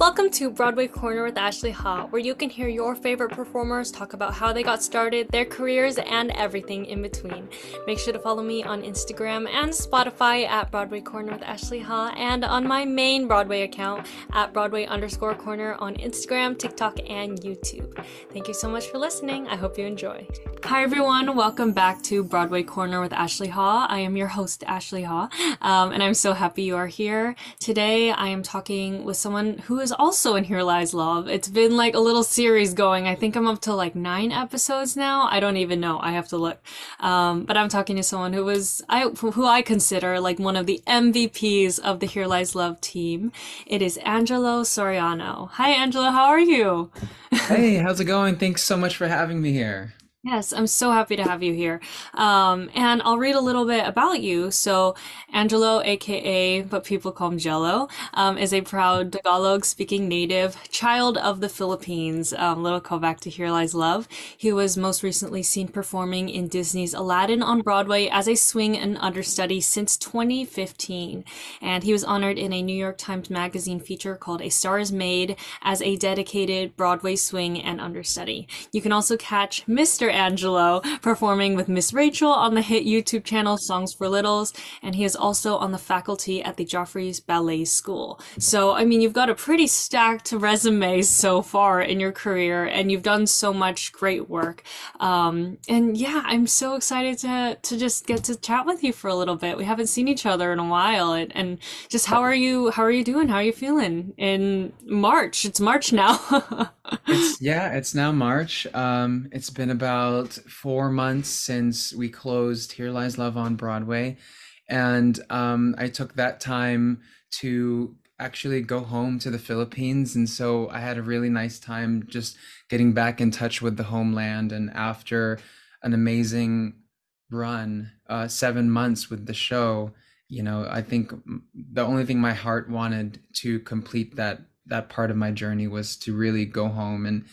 Welcome to Broadway Corner with Ashley Ha, where you can hear your favorite performers talk about how they got started, their careers, and everything in between. Make sure to follow me on Instagram and Spotify at Broadway Corner with Ashley Ha, and on my main Broadway account at Broadway_corner on Instagram, TikTok, and YouTube. Thank you so much for listening. I hope you enjoy. Hi everyone, welcome back to Broadway Corner with Ashley Ha. I am your host, Ashley Ha, and I'm so happy you are here. Today I am talking with someone who is also in Here Lies Love. It's been like a little series going. I think I'm up to like 9 episodes now. I don't even know. I have to look. But I'm talking to someone who I consider like one of the MVPs of the Here Lies Love team. It is Angelo Soriano. Hi, Angelo. How are you? Hey, how's it going? Thanks so much for having me here. Yes, I'm so happy to have you here. And I'll read a little bit about you. So, Angelo, aka, but people call him Jello, is a proud Tagalog-speaking native, child of the Philippines. Little callback to Here Lies Love. He was most recently seen performing in Disney's Aladdin on Broadway as a swing and understudy since 2015. And he was honored in a New York Times Magazine feature called A Star is Made as a dedicated Broadway swing and understudy. You can also catch Mr. Angelo performing with Miss Rachel on the hit YouTube channel Songs for Littles, and he is also on the faculty at the Joffrey Ballet School. So, I mean, you've got a pretty stacked resume so far in your career, and you've done so much great work. And yeah, I'm so excited to just get to chat with you for a little bit. We haven't seen each other in a while, and just how are you? How are you doing? How are you feeling in March? It's March now. It's now March. It's been about 4 months since we closed Here Lies Love on Broadway, and I took that time to actually go home to the Philippines, and so I had a really nice time just getting back in touch with the homeland. And after an amazing run, 7 months with the show, I think the only thing my heart wanted to complete that part of my journey was to really go home and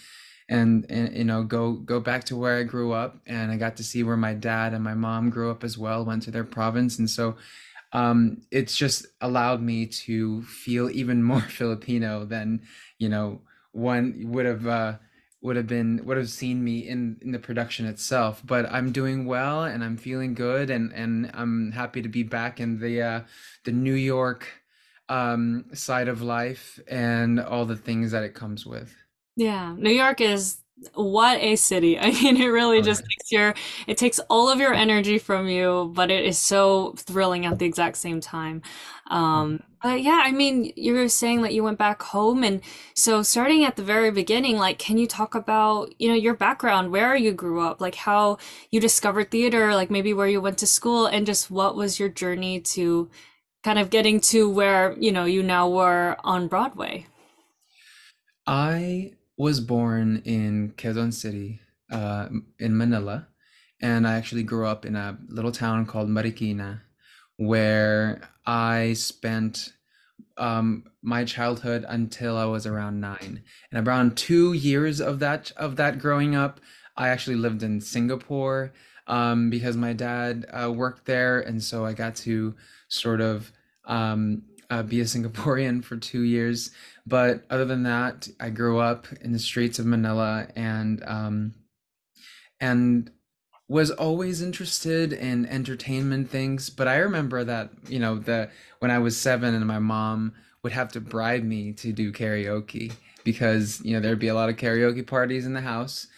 go back to where I grew up, and I got to see where my dad and my mom grew up as well, went to their province. And so it's just allowed me to feel even more Filipino than one would have seen me in the production itself. But I'm doing well, and I'm feeling good, and I'm happy to be back in the New York side of life and all the things that it comes with. Yeah, New York is what a city. I mean, it really Oh, just yeah. it takes all of your energy from you, but it is so thrilling at the exact same time. But yeah, I mean, you were saying that you went back home, and so starting at the very beginning, like, can you talk about, your background, where you grew up, like how you discovered theater, like maybe where you went to school, and just what was your journey to kind of getting to where, you now were on Broadway? I was born in Quezon City, in Manila, and I actually grew up in a little town called Marikina, where I spent my childhood until I was around 9. And around 2 years of that growing up, I actually lived in Singapore, because my dad worked there, and so I got to sort of be a Singaporean for 2 years. But other than that, I grew up in the streets of Manila, and was always interested in entertainment things. But I remember that, the when I was 7 and my mom would have to bribe me to do karaoke because, there'd be a lot of karaoke parties in the house.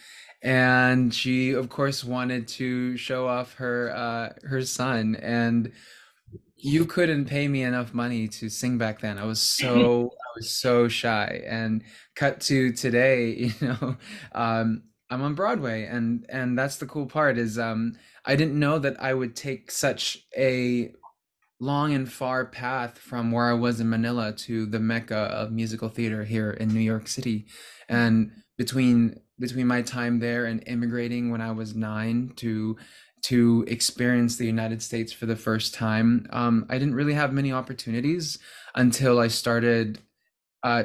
And she, of course, wanted to show off her son. And you couldn't pay me enough money to sing back then. I was so shy. And cut to today, I'm on Broadway, and that's the cool part is I didn't know that I would take such a long and far path from where I was in Manila to the Mecca of musical theater here in New York City. And between my time there and immigrating when I was 9 to experience the United States for the first time, I didn't really have many opportunities until I started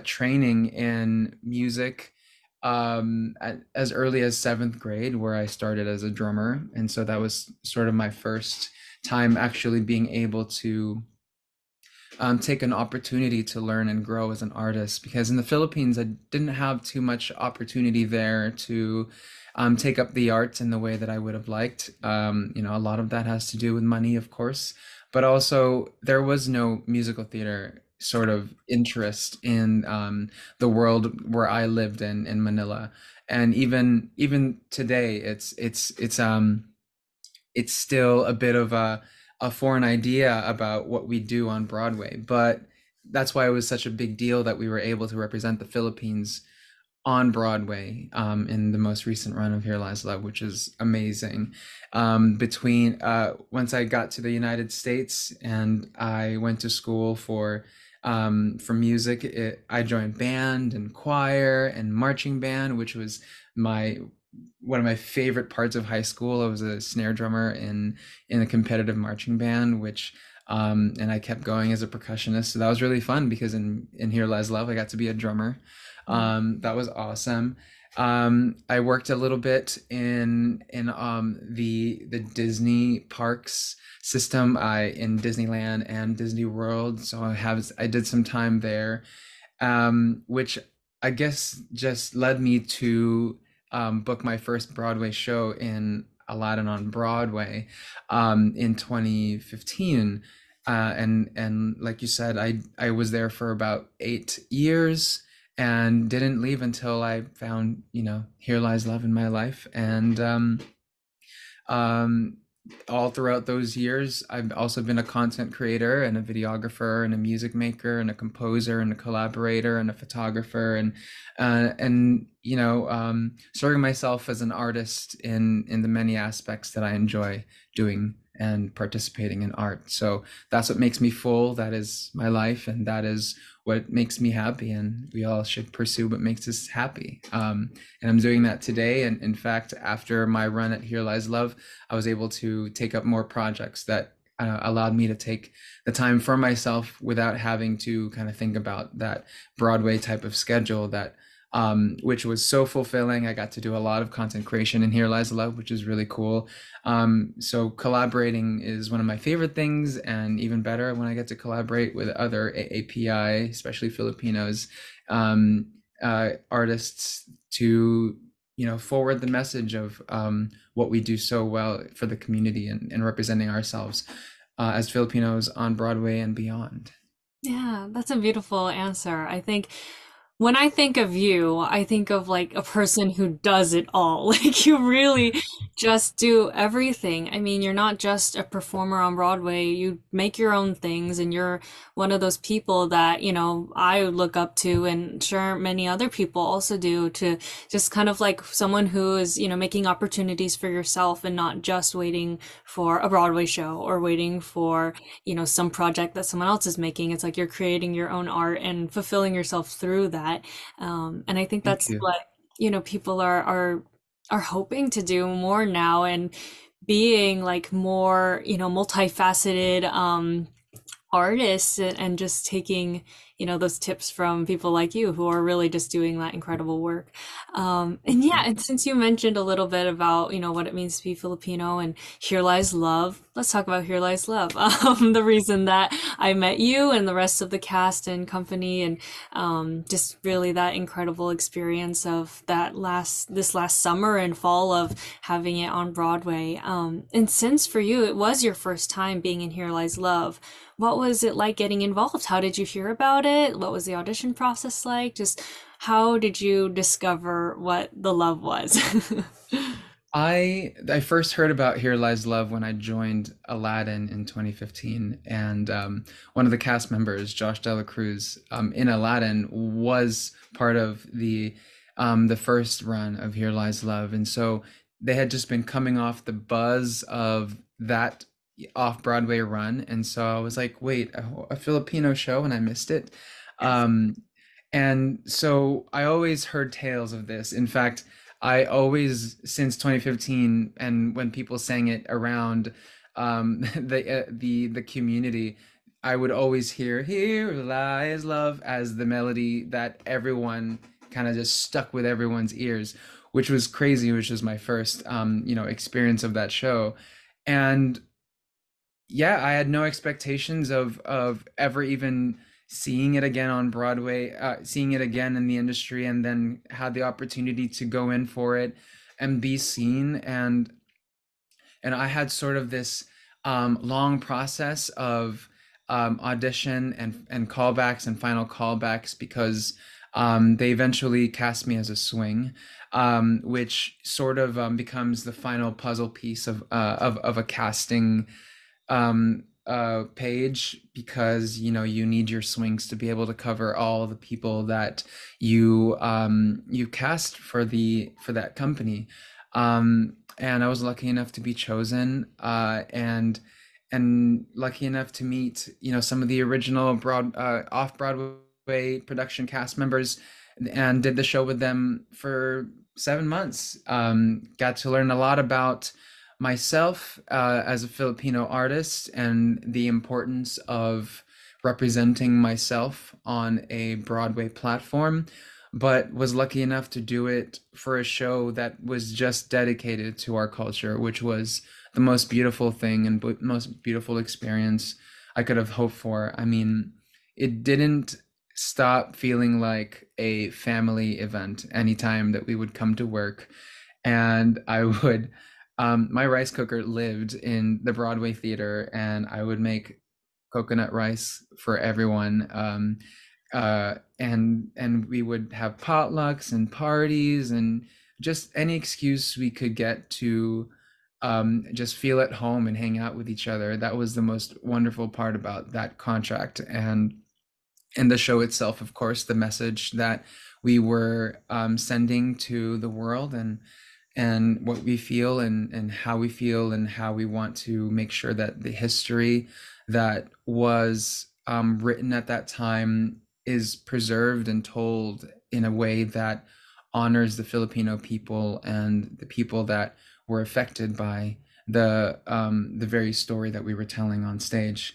training in music as early as seventh grade, where I started as a drummer. And so that was sort of my first time actually being able to take an opportunity to learn and grow as an artist, because in the Philippines I didn't have too much opportunity there to take up the arts in the way that I would have liked. A lot of that has to do with money, of course, but also there was no musical theater sort of interest in the world where I lived in Manila. And even today, it's still a bit of a foreign idea about what we do on Broadway. But that's why it was such a big deal that we were able to represent the Philippines on Broadway in the most recent run of Here Lies Love, which is amazing. Between once I got to the United States and I went to school for music, I joined band and choir and marching band, which was my one of my favorite parts of high school. I was a snare drummer in a competitive marching band, which and I kept going as a percussionist. So that was really fun because in Here Lies Love, I got to be a drummer. That was awesome. I worked a little bit in the Disney parks system, I in Disneyland and Disney World. So I did some time there, which I guess just led me to book my first Broadway show in Aladdin on Broadway in 2015. And like you said, I was there for about 8 years and didn't leave until I found, Here Lies Love in my life. And um, all throughout those years, I've also been a content creator and a videographer and a music maker and a composer and a collaborator and a photographer and serving myself as an artist in the many aspects that I enjoy doing and participating in art. So that's what makes me full. That is my life, and that is what makes me happy. And we all should pursue what makes us happy. And I'm doing that today. And in fact, after my run at Here Lies Love, I was able to take up more projects that allowed me to take the time for myself without having to kind of think about that Broadway type of schedule that which was so fulfilling. I got to do a lot of content creation in Here Lies Love, which is really cool. So collaborating is one of my favorite things, and even better when I get to collaborate with other API, especially Filipinos, artists to forward the message of what we do so well for the community and representing ourselves as Filipinos on Broadway and beyond. Yeah, that's a beautiful answer. I think when I think of you, I think of like a person who does it all. Like you really just do everything. I mean, you're not just a performer on Broadway. You make your own things, and you're one of those people that, I look up to, and sure many other people also do, to just kind of like someone who is, making opportunities for yourself and not just waiting for a Broadway show or waiting for some project that someone else is making. It's like you're creating your own art and fulfilling yourself through that. And I think Thank that's you. what, people are hoping to do more now, and being like more, multifaceted, artists, and just taking those tips from people like you who are really just doing that incredible work. And Thank yeah, you. and since you mentioned a little bit about what it means to be Filipino and Here Lies Love, let's talk about Here Lies Love. The reason that I met you and the rest of the cast and company, and just really that incredible experience of this last summer and fall of having it on Broadway. And since for you it was your first time being in Here Lies Love, what was it like getting involved? How did you hear about it? What was the audition process like? Just how did you discover what the love was? I first heard about Here Lies Love when I joined Aladdin in 2015, and one of the cast members, Josh Dela Cruz, in Aladdin, was part of the first run of Here Lies Love, and so they had just been coming off the buzz of that off Broadway run, and so I was like, wait, a Filipino show, and I missed it. Yes. Um, and so I always heard tales of this. In fact, I always, since 2015, and when people sang it around the community, I would always hear "Here Lies Love" as the melody that everyone kind of just stuck with everyone's ears, which was crazy, which was my first experience of that show. And yeah, I had no expectations of ever even seeing it again on Broadway, seeing it again in the industry, and then had the opportunity to go in for it and be seen. And I had sort of this long process of audition and callbacks and final callbacks because they eventually cast me as a swing, which sort of becomes the final puzzle piece of a casting page, because you need your swings to be able to cover all the people that you cast for that company. And I was lucky enough to be chosen, and lucky enough to meet some of the original off Broadway production cast members, and did the show with them for 7 months. Got to learn a lot about myself as a Filipino artist and the importance of representing myself on a Broadway platform, but was lucky enough to do it for a show that was just dedicated to our culture, which was the most beautiful thing and most beautiful experience I could have hoped for. I mean, it didn't stop feeling like a family event anytime that we would come to work. And I would my rice cooker lived in the Broadway theater, and I would make coconut rice for everyone. And we would have potlucks and parties and just any excuse we could get to just feel at home and hang out with each other. That was the most wonderful part about that contract. And the show itself, of course, the message that we were sending to the world, and what we feel, and how we feel, and how we want to make sure that the history that was written at that time is preserved and told in a way that honors the Filipino people and the people that were affected by the very story that we were telling on stage.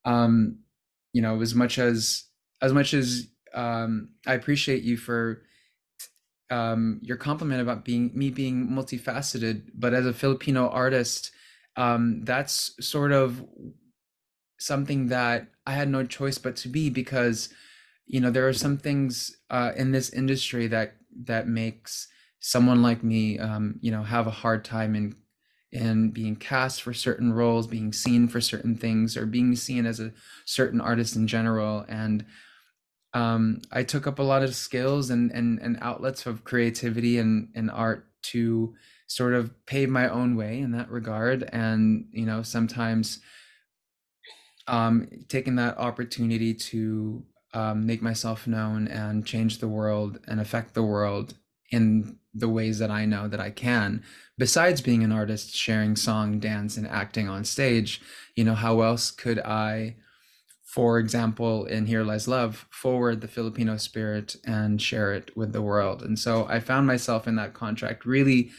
Um, as much as I appreciate you for your compliment about being multifaceted, but as a Filipino artist, that's sort of something that I had no choice but to be, because there are some things in this industry that makes someone like me have a hard time in being cast for certain roles, being seen for certain things, or being seen as a certain artist in general. And I took up a lot of skills and outlets of creativity and art to sort of pave my own way in that regard. And sometimes taking that opportunity to make myself known and change the world and affect the world in the ways that I know that I can, besides being an artist, sharing song, dance, and acting on stage. How else could I, for example, in Here Lies Love, forward the Filipino spirit and share it with the world? And so I found myself in that contract really,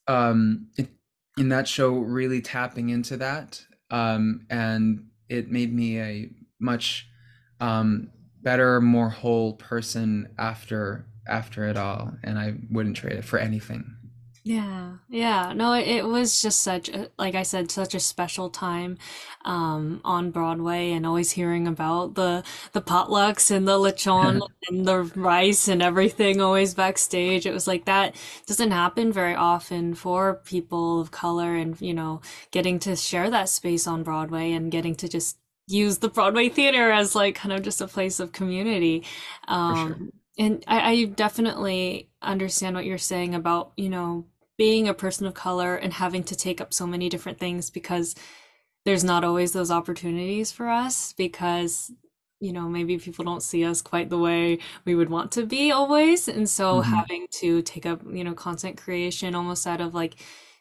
um, in, in that show, really tapping into that. And it made me a much um, better, more whole person after it all. And I wouldn't trade it for anything. Yeah, yeah. No, it was just such a, like I said, such a special time on Broadway, and always hearing about the potlucks and the lechon and the rice and everything always backstage. It was like that doesn't happen very often for people of color, and getting to share that space on Broadway and getting to just use the Broadway theater as like kind of just a place of community. For sure. And I definitely understand what you're saying about, being a person of color and having to take up so many different things, because there's not always those opportunities for us, because maybe people don't see us quite the way we would want to be always. And so Hmm. having to take up content creation almost out of like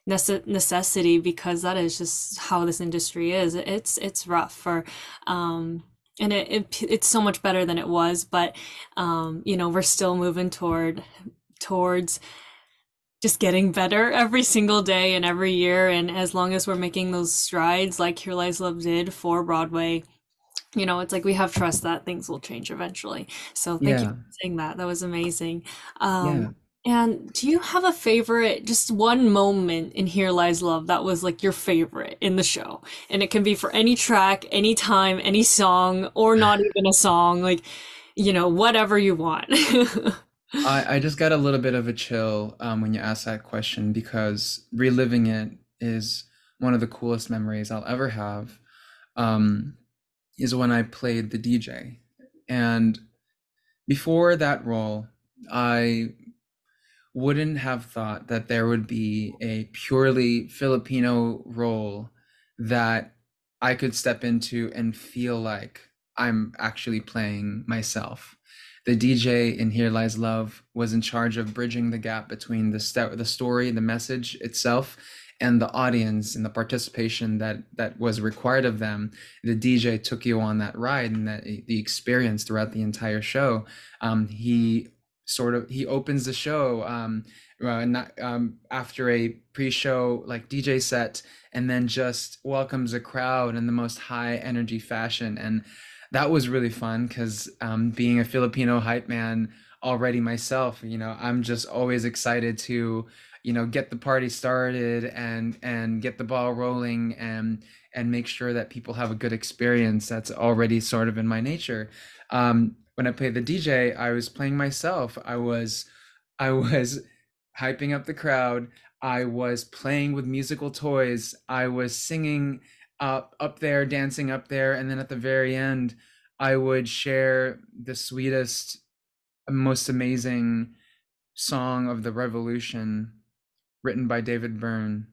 necessity, because that is just how this industry is. It's rough for and it's so much better than it was, but we're still moving towards just getting better every single day and every year. And as long as we're making those strides like Here Lies Love did for Broadway, it's like we have trust that things will change eventually. So thank you Yeah. for saying that. That was amazing. Yeah. And do you have a favorite, just one moment in Here Lies Love that was like your favorite in the show? And it can be for any track, any time, any song, or not even a song, like, whatever you want. I just got a little bit of a chill when you asked that question because reliving it is one of the coolest memories I'll ever have. Um, is when I played the DJ. And before that role, I wouldn't have thought that there would be a purely Filipino role that I could step into and feel like I'm actually playing myself. The DJ in Here Lies Love was in charge of bridging the gap between the story, the message itself, and the audience and the participation that was required of them. The DJ took you on that ride and that the experience throughout the entire show. He opens the show after a pre-show like DJ set, and then just welcomes a crowd in the most high energy fashion. And that was really fun because being a Filipino hype man already myself, I'm just always excited to, get the party started and get the ball rolling and make sure that people have a good experience. That's already sort of in my nature. When I played the DJ, I was playing myself. I was hyping up the crowd. I was playing with musical toys. I was singing up there, dancing up there, and then at the very end, I would share the sweetest, most amazing song of the revolution written by David Byrne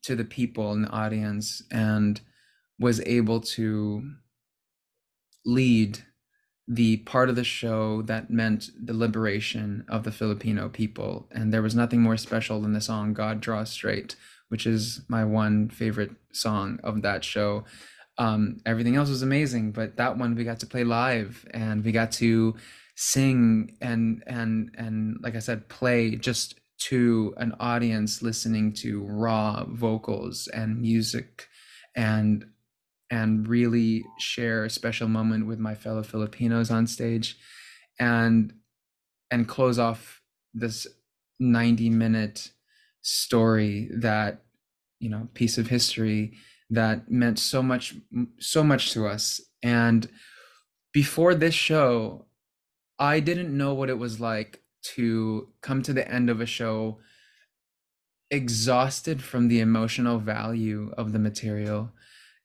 to the people in the audience, and was able to lead the part of the show that meant the liberation of the Filipino people. And there was nothing more special than the song God Draw Straight, which is my one favorite song of that show. Everything else was amazing, but that one we got to play live and we got to sing and like I said, play just to an audience listening to raw vocals and music and really share a special moment with my fellow Filipinos on stage and close off this 90-minute story, that piece of history that meant so much to us. And before this show, I didn't know what it was like to come to the end of a show exhausted from the emotional value of the material.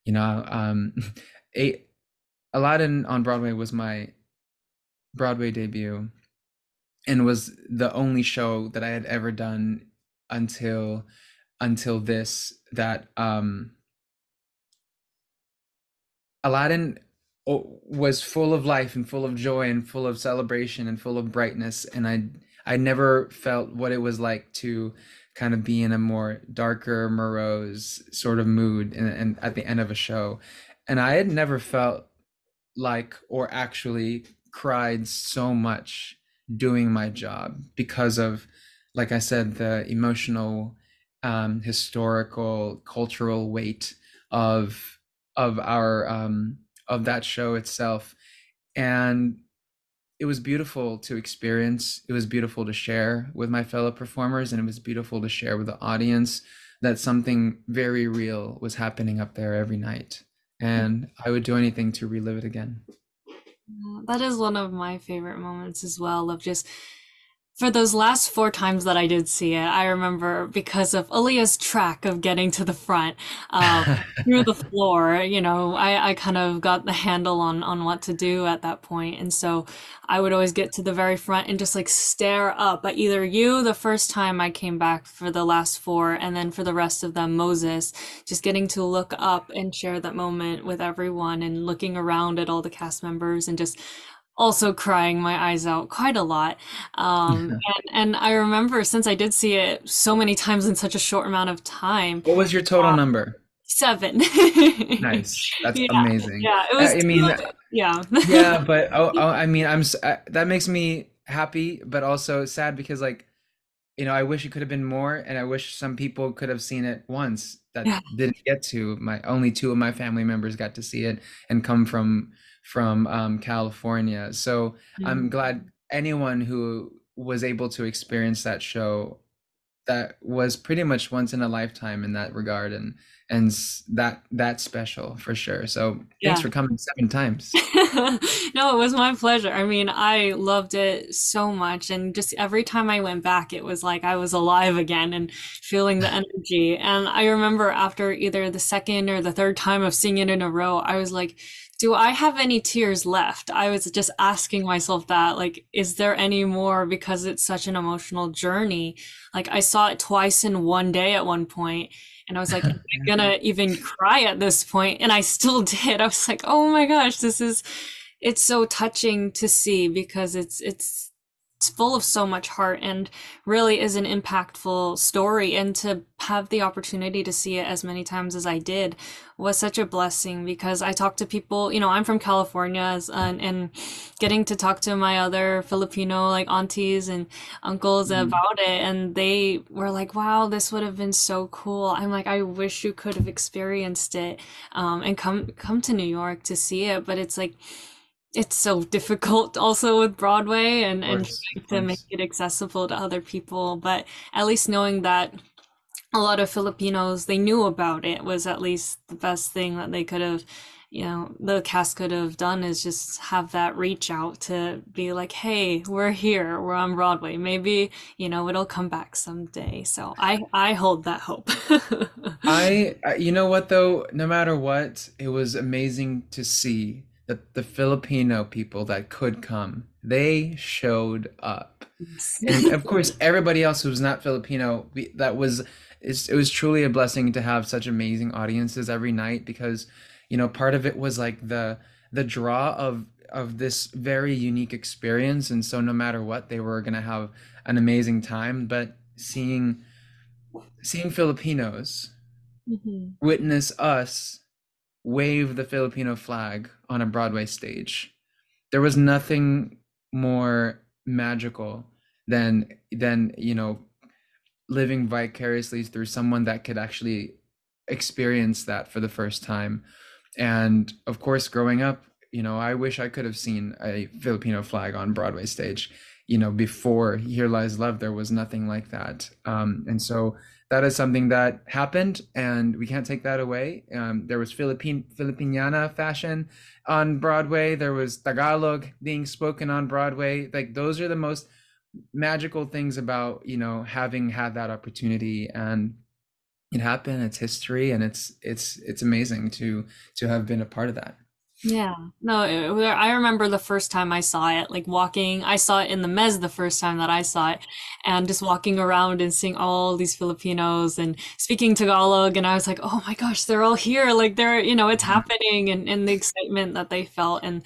You know, a Aladdin on Broadway was my Broadway debut and was the only show that I had ever done until this, that Aladdin was full of life and full of joy and full of celebration and full of brightness, and I never felt what it was like to kind of be in a more darker, morose sort of mood and at the end of a show. And I had never felt like or actually cried so much doing my job because of, like I said, the emotional, historical, cultural weight of our of that show itself. And it was beautiful to experience. It was beautiful to share with my fellow performers, and it was beautiful to share with the audience that something very real was happening up there every night. And I would do anything to relive it again. That is one of my favorite moments as well, of just for those last four times that I did see it. I remember because of Aaliyah's track of getting to the front, through the floor, I kind of got the handle on what to do at that point. And so I would always get to the very front and just like stare up at either you the first time I came back for the last four, and then for the rest of them, Moses, just getting to look up and share that moment with everyone and looking around at all the cast members and just also crying my eyes out quite a lot. And I remember, since I did see it so many times in such a short amount of time, What was your total number? seven. Nice. That's Yeah, amazing. yeah, it was I mean, two, yeah. yeah, but I mean, that makes me happy, but also sad because, like, I wish it could have been more, and I wish some people could have seen it once that Yeah. didn't get to. My only two of my family members got to see it and come from California. So I'm Mm. glad anyone who was able to experience that show that was pretty much once in a lifetime in that regard, and that's special for sure. So thanks Yeah. for coming 7 times. No, it was my pleasure. I mean, I loved it so much, and just every time I went back, it was like I was alive again and feeling the energy. And I remember after either the second or the third time of seeing it in a row, I was like, do I have any tears left? I was just asking myself that, like, is there any more? Because it's such an emotional journey. Like, I saw it twice in one day at one point, and I was like, am I gonna even cry at this point? And I still did. I was like, oh my gosh, it's so touching to see because it's full of so much heart and really is an impactful story. And to have the opportunity to see it as many times as I did was such a blessing because I talked to people, I'm from California and getting to talk to my other Filipino like aunties and uncles Mhm. about it. And they were like, wow, this would have been so cool. I'm like, I wish you could have experienced it, and come to New York to see it. But it's like, it's so difficult also with Broadway and Of trying to make course. it accessible to other people. But at least knowing that a lot of Filipinos they knew about it was at least the best thing that they could have, the cast could have done is just have that reach out to be like, hey, we're here, we're on Broadway. Maybe, it'll come back someday. So I hold that hope. You know what though, no matter what, it was amazing to see that the Filipino people that could come, they showed up. And of course, everybody else who's not Filipino, it was truly a blessing to have such amazing audiences every night because, part of it was like the draw of this very unique experience, and so no matter what, they were gonna have an amazing time. But seeing Filipinos Mhm. witness us wave the Filipino flag on a Broadway stage. There was nothing more magical than living vicariously through someone that could actually experience that for the first time. And of course, growing up, I wish I could have seen a Filipino flag on Broadway stage. Before Here Lies Love, there was nothing like that. And so that is something that happened, and we can't take that away. There was Filipiniana fashion on Broadway. There was Tagalog being spoken on Broadway. Like those are the most magical things about, having had that opportunity, and it happened, it's history, and it's amazing to have been a part of that. Yeah. No, I remember the first time I saw it, like walking, I saw it in the Mez the first time that I saw it, and just walking around and seeing all these Filipinos and speaking Tagalog, and I was like, oh my gosh, they're all here. Like it's happening, and the excitement that they felt, and,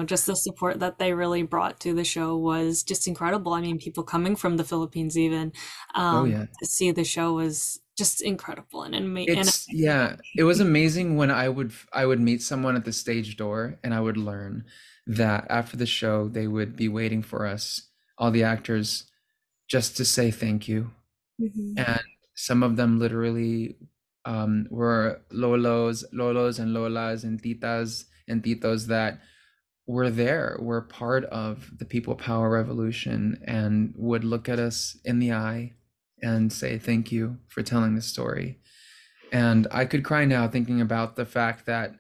just the support that they really brought to the show was just incredible. I mean, people coming from the Philippines even, Oh yeah. to see the show was just incredible and It was amazing when I would meet someone at the stage door, and I would learn that after the show they would be waiting for us, all the actors, just to say thank you. Mhm. And some of them literally were lolos and lolas and titas and titos that were part of the people power revolution, and would look at us in the eye and say thank you for telling the story. And I could cry now thinking about the fact that,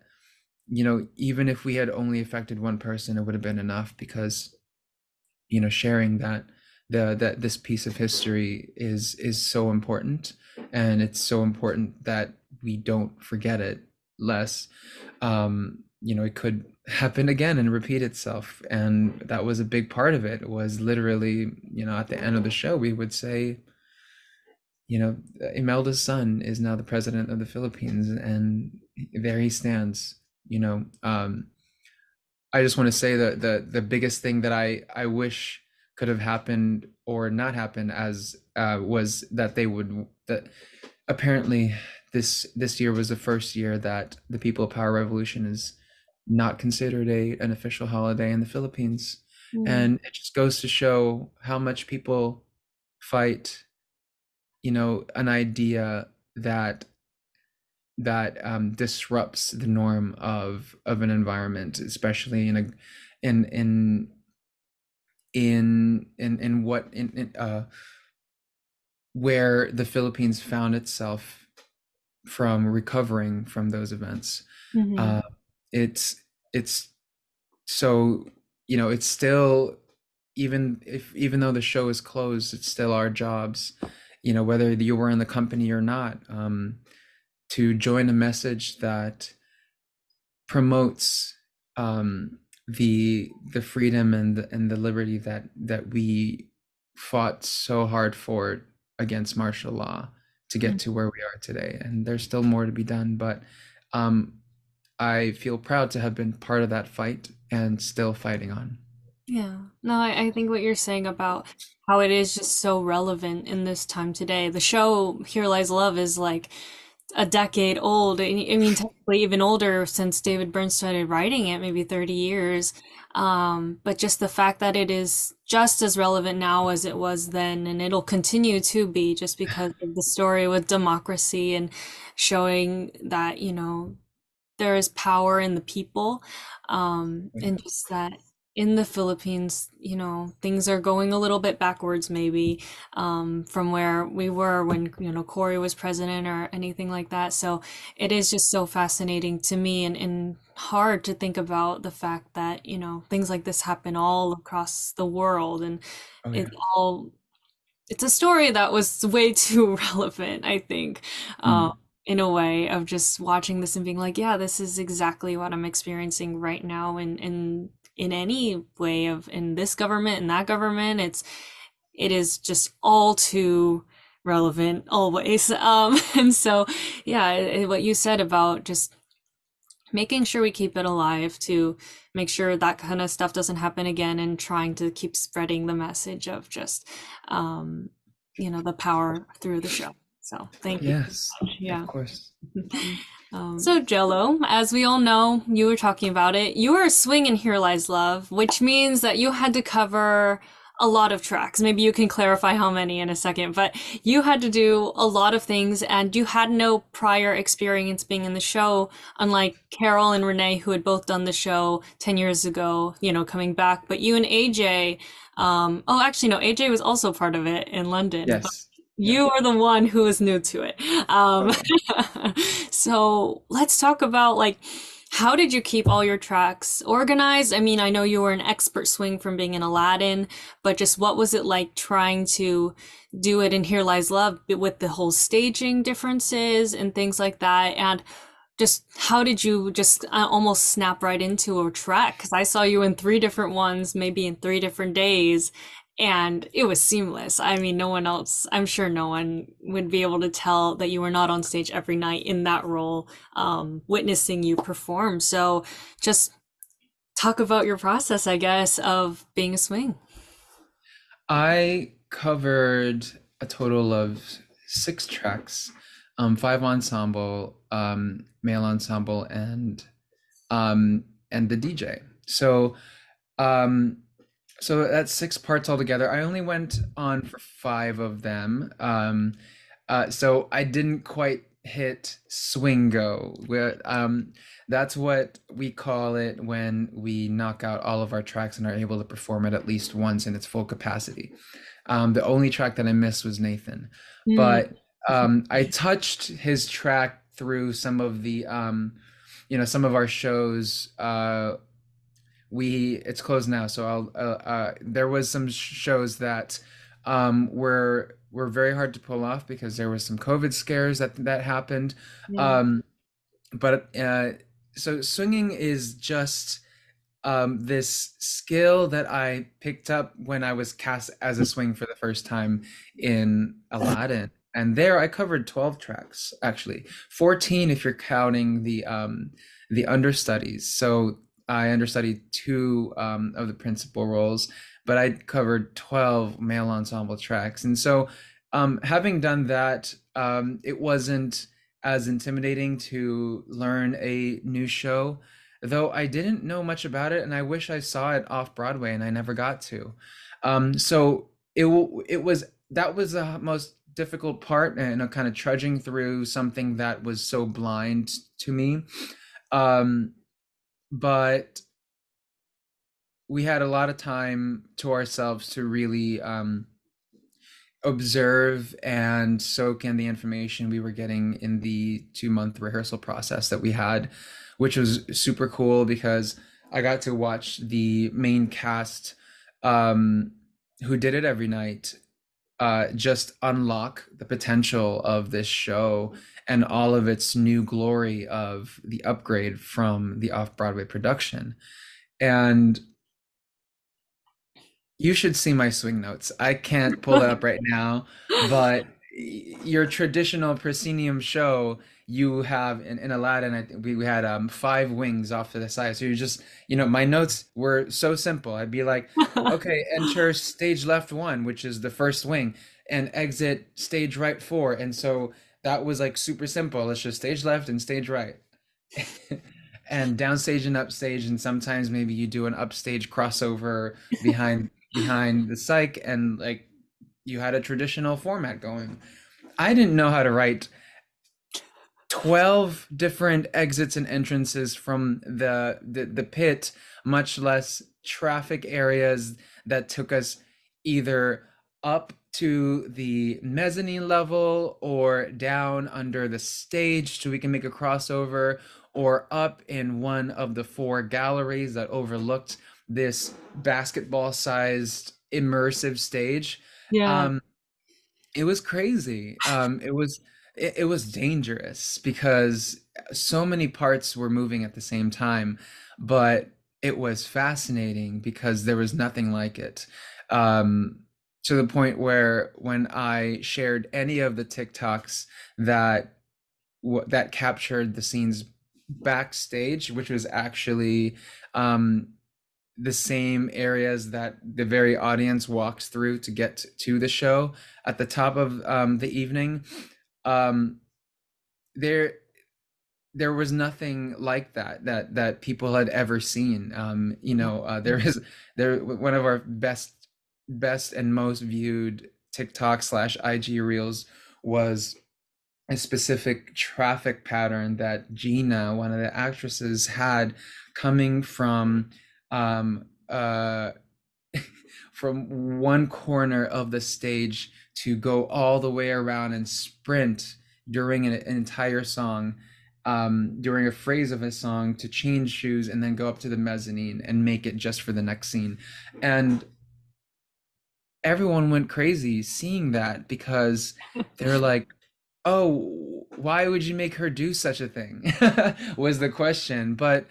even if we had only affected one person, it would have been enough, because, sharing that this piece of history is so important, and it's so important that we don't forget it, less it could happen again and repeat itself. And that was a big part of it, was literally, at the end of the show we would say, Imelda's son is now the president of the Philippines, and there he stands. I just want to say that the biggest thing that I wish could have happened or not happened, as was that that apparently this year was the first year that the People Power Revolution is not considered an official holiday in the Philippines. Mm. And it just goes to show how much people fight, an idea that disrupts the norm of an environment, especially in in what in where the Philippines found itself from recovering from those events. Hmm. Uh, it's it's so it's still, even though the show is closed, it's still our jobs, whether you were in the company or not, to join a message that promotes the freedom and the liberty that we fought so hard for against martial law to get to where we are today. And there's still more to be done, but um, I feel proud to have been part of that fight and still fighting on. Yeah. No, I think what you're saying about how it is just so relevant in this time today. The show Here Lies Love is like a decade old. I mean, technically even older since David Byrne started writing it, maybe 30 years. But just the fact that it is just as relevant now as it was then, and it'll continue to be just because of the story with democracy and showing that, there is power in the people. And just that in the Philippines, things are going a little bit backwards, maybe, from where we were when, Cory was president or anything like that. So it is just so fascinating to me and hard to think about the fact that, things like this happen all across the world. And Oh yeah. it's all it's a story that was way too relevant, I think, Mm. in a way of just watching this and being like, yeah, this is exactly what I'm experiencing right now. And in any way of in this government and that government, it is just all too relevant always. And so, yeah, what you said about just making sure we keep it alive to make sure that kind of stuff doesn't happen again and trying to keep spreading the message of just um the power through the show. So thank you so Yes, much. of Yeah. course. So Jello, as we all know, you were talking about it. You were a swing in Here Lies Love, which means that you had to cover a lot of tracks. Maybe you can clarify how many in a second, but you had to do a lot of things and you had no prior experience being in the show, unlike Carol and Renee, who had both done the show 10 years ago, coming back. But you and AJ, oh, actually, no, AJ was also part of it in London, Yes. Yeah. you are the one who is new to it. Okay. So let's talk about like how did you keep all your tracks organized? I mean, I know you were an expert swing from being in Aladdin, but just what was it like trying to do it in Here Lies Love with the whole staging differences and things like that? And just how did you just almost snap right into a track? Because I saw you in three different ones, maybe in 3 different days, and it was seamless. I mean, no one else, I'm sure no one would be able to tell that you were not on stage every night in that role, witnessing you perform. So just talk about your process, I guess, of being a swing. I covered a total of 6 tracks, five ensemble, male ensemble, and the DJ. Um, so that's 6 parts altogether. I only went on for 5 of them. So I didn't quite hit swingo. That's what we call it when we knock out all of our tracks and are able to perform it at least once in its full capacity. The only track that I missed was Nathan, Mm, but I touched his track through some of some of our shows. We It's closed now, so there was some shows that were very hard to pull off because there was some COVID scares that happened. yeah. um but so swinging is just this skill that I picked up when I was cast as a swing for the first time in Aladdin. And there I covered 12 tracks, actually. 14 if you're counting the understudies. So I understudied 2 of the principal roles, but I covered 12 male ensemble tracks. And so having done that, it wasn't as intimidating to learn a new show, though I didn't know much about it, and I wish I saw it off Broadway, and I never got to. So it was that was the most difficult part, and kind of trudging through something that was so blind to me. Um, but we had a lot of time to ourselves to really observe and soak in the information we were getting in the 2 month rehearsal process that we had, which was super cool because I got to watch the main cast, um, who did it every night, just unlock the potential of this show and all of its new glory of the upgrade from the off-Broadway production. And you should see my swing notes. I can't pull it up right now, but your traditional proscenium show, you have in Aladdin, I think we had five wings off to the side. So you just, my notes were so simple. I'd be like, okay, enter stage left one, which is the first wing, and exit stage right four. And so that was like super simple. It's just stage left and stage right. And downstage and upstage, and sometimes maybe you do an upstage crossover behind the psych, and like you had a traditional format going. I didn't know how to write 12 different exits and entrances from the pit, much less traffic areas that took us either up to the mezzanine level or down under the stage so we can make a crossover, or up in one of the four galleries that overlooked this basketball sized immersive stage. Yeah. Um, it was crazy. It was dangerous because so many parts were moving at the same time, but it was fascinating because there was nothing like it. Um, to the point where when I shared any of the TikToks that that captured the scenes backstage, which was actually um, the same areas that the very audience walks through to get to the show at the top of the evening. Um, there, there was nothing like that people had ever seen. There is there one of our best and most viewed TikTok slash IG reels was a specific traffic pattern that Gina, one of the actresses, had coming um, uh, from one corner of the stage to go all the way around and sprint during an entire song, during a phrase of a song, to change shoes and then go up to the mezzanine and make it just for the next scene. And everyone went crazy seeing that because they're like, oh, why would you make her do such a thing? Was the question. But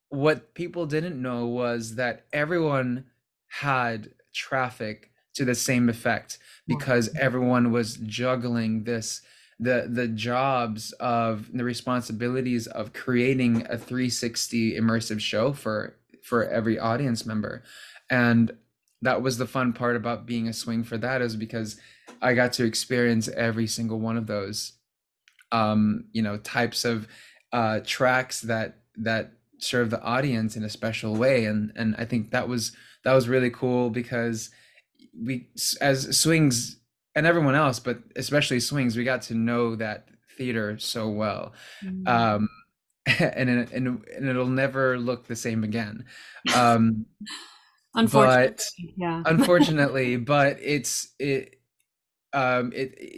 what people didn't know was that everyone had traffic to the same effect because everyone was juggling the jobs of the responsibilities of creating a 360 immersive show for every audience member. And that was the fun part about being a swing for that, is because I got to experience every single one of those types of tracks that serve the audience in a special way. And I think that was really cool because we, as swings and everyone else, but especially swings, we got to know that theater so well. Mm. um and it'll never look the same again. um but Unfortunately, yeah. unfortunately, but it's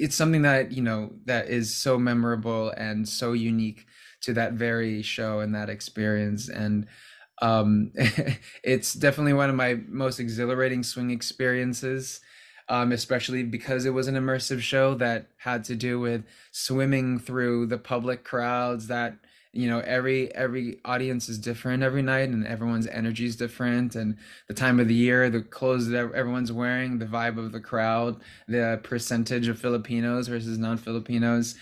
something that that is so memorable and so unique to that very show and that experience. And it's definitely one of my most exhilarating swing experiences, especially because it was an immersive show that had to do with swimming through the public crowds. That every audience is different every night, and everyone's energy is different, and the time of the year, the clothes that everyone's wearing, the vibe of the crowd, the percentage of Filipinos versus non-Filipinos.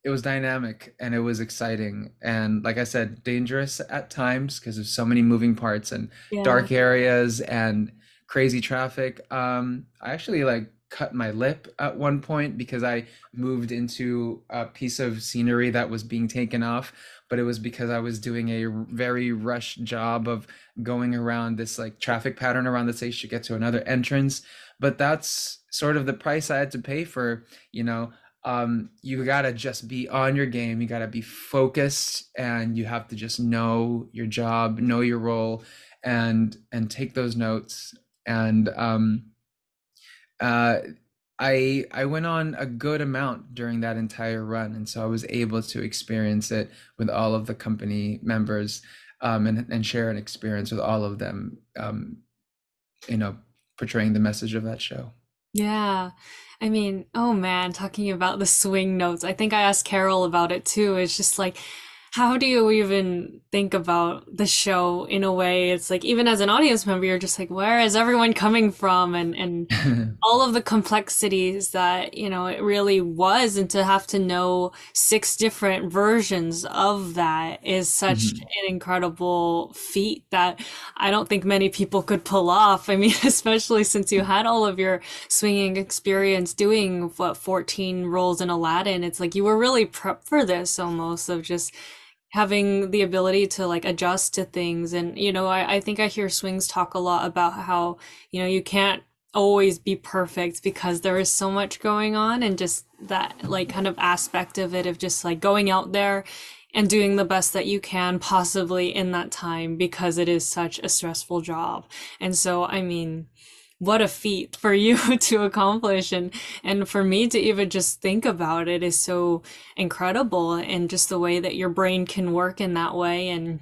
It was dynamic and it was exciting, and like I said, dangerous at times because there's so many moving parts and Yeah. dark areas and crazy traffic. I actually like cut my lip at one point because I moved into a piece of scenery that was being taken off, but it was because I was doing a very rushed job of going around this like traffic pattern around the stage to get to another entrance. But that's sort of the price I had to pay for, you know, you gotta just be on your game, you gotta be focused, and you have to just know your job, know your role, and take those notes. And uh, I went on a good amount during that entire run, and so I was able to experience it with all of the company members, and share an experience with all of them, you know, portraying the message of that show. Yeah. I mean, oh man, talking about the swing notes. I think I asked Carol about it too. It's just like, how do you even think about the show in a way? It's like, even as an audience member, you're just like, where is everyone coming from? And all of the complexities that, it really was. And to have to know six different versions of that is such Mhm. an incredible feat that I don't think many people could pull off. I mean, especially since you had all of your swinging experience doing what 14 roles in Aladdin. It's like you were really prepped for this almost of just having the ability to like adjust to things. And I think I hear swings talk a lot about how you can't always be perfect because there is so much going on, and just that like kind of aspect of it of just like going out there and doing the best that you can possibly in that time because it is such a stressful job. And so I mean, what a feat for you to accomplish, and for me to even just think about it is so incredible, and just the way that your brain can work in that way. And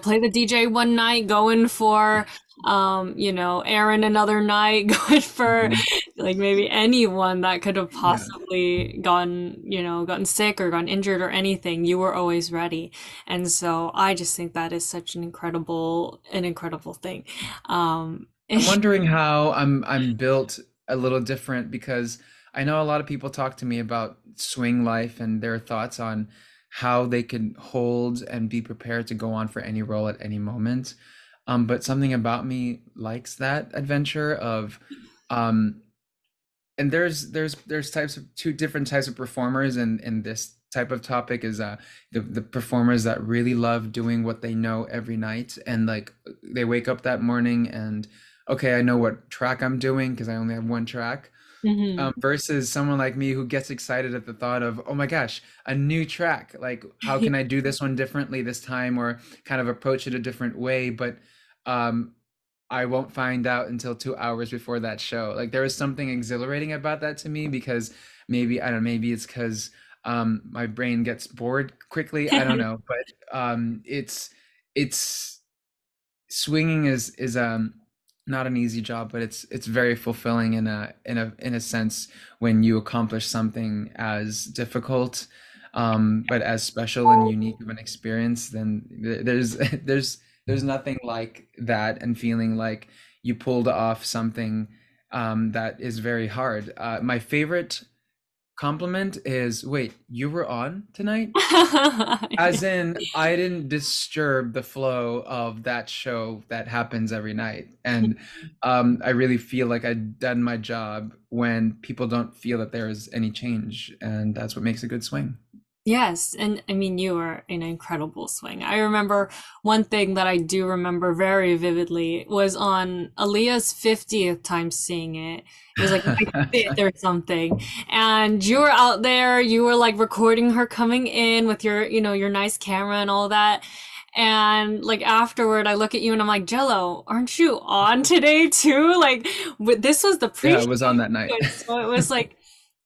play the DJ one night, going for Aaron another night, going for Mhm. like maybe anyone that could have Yeah. possibly gotten sick or gotten injured or anything. You were always ready. And so I just think that is such an incredible thing. um I'm wondering how I'm built a little different, because I know a lot of people talk to me about swing life and their thoughts on how they can hold and be prepared to go on for any role at any moment. But something about me likes that adventure of, um, and there's types of two different types of performers in this type of topic is the performers that really love doing what they know every night, and like they wake up that morning and okay, I know what track I'm doing because I only have one track, Mhm. versus someone like me who gets excited at the thought of, oh my gosh, a new track, like how can I do this one differently this time, or kind of approach it a different way, but um I won't find out until 2 hours before that show. Like there is something exhilarating about that to me, because maybe I don't know, maybe it's because my brain gets bored quickly. I don't know, but it's swinging is not an easy job, but it's very fulfilling in a sense when you accomplish something as difficult, but as special and unique of an experience. Then there's there's nothing like that, and feeling like you pulled off something that is very hard. My favorite compliment is, wait, you were on tonight? As in, I didn't disturb the flow of that show that happens every night. And I really feel like I've done my job when people don't feel that there is any change. And that's what makes a good swing. Yes, and I mean, you are an incredible swing. I remember one thing that I do remember very vividly was on Aaliyah's 50th time seeing it. It was like my fifth or something. And you were out there, you were like recording her coming in with your nice camera and all that. And like afterward, I look at you and I'm like, Jello, aren't you on today too? Like, this was the Yeah, pre-show. I was on that night. So it was like,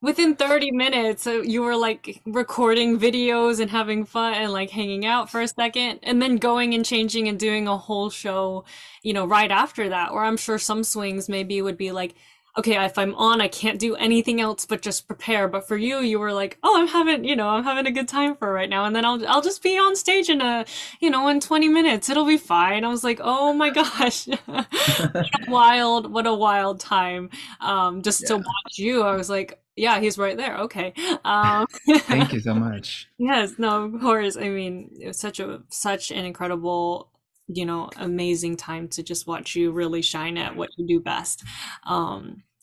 within 30 minutes, you were like recording videos and having fun and like hanging out for a second, and then going and changing and doing a whole show, right after that. Or I'm sure some swings maybe would be like, okay, if I'm on, I can't do anything else but just prepare. But for you, you were like, oh, I'm having a good time for right now. And then I'll just be on stage in 20 minutes. It'll be fine. I was like, oh my gosh. What a wild time. Just to Yeah. watch you, I was like, yeah, he's right there. Okay. Thank you so much. Yes, no, of course. I mean, it was such an incredible, amazing time to just watch you really shine at what you do best.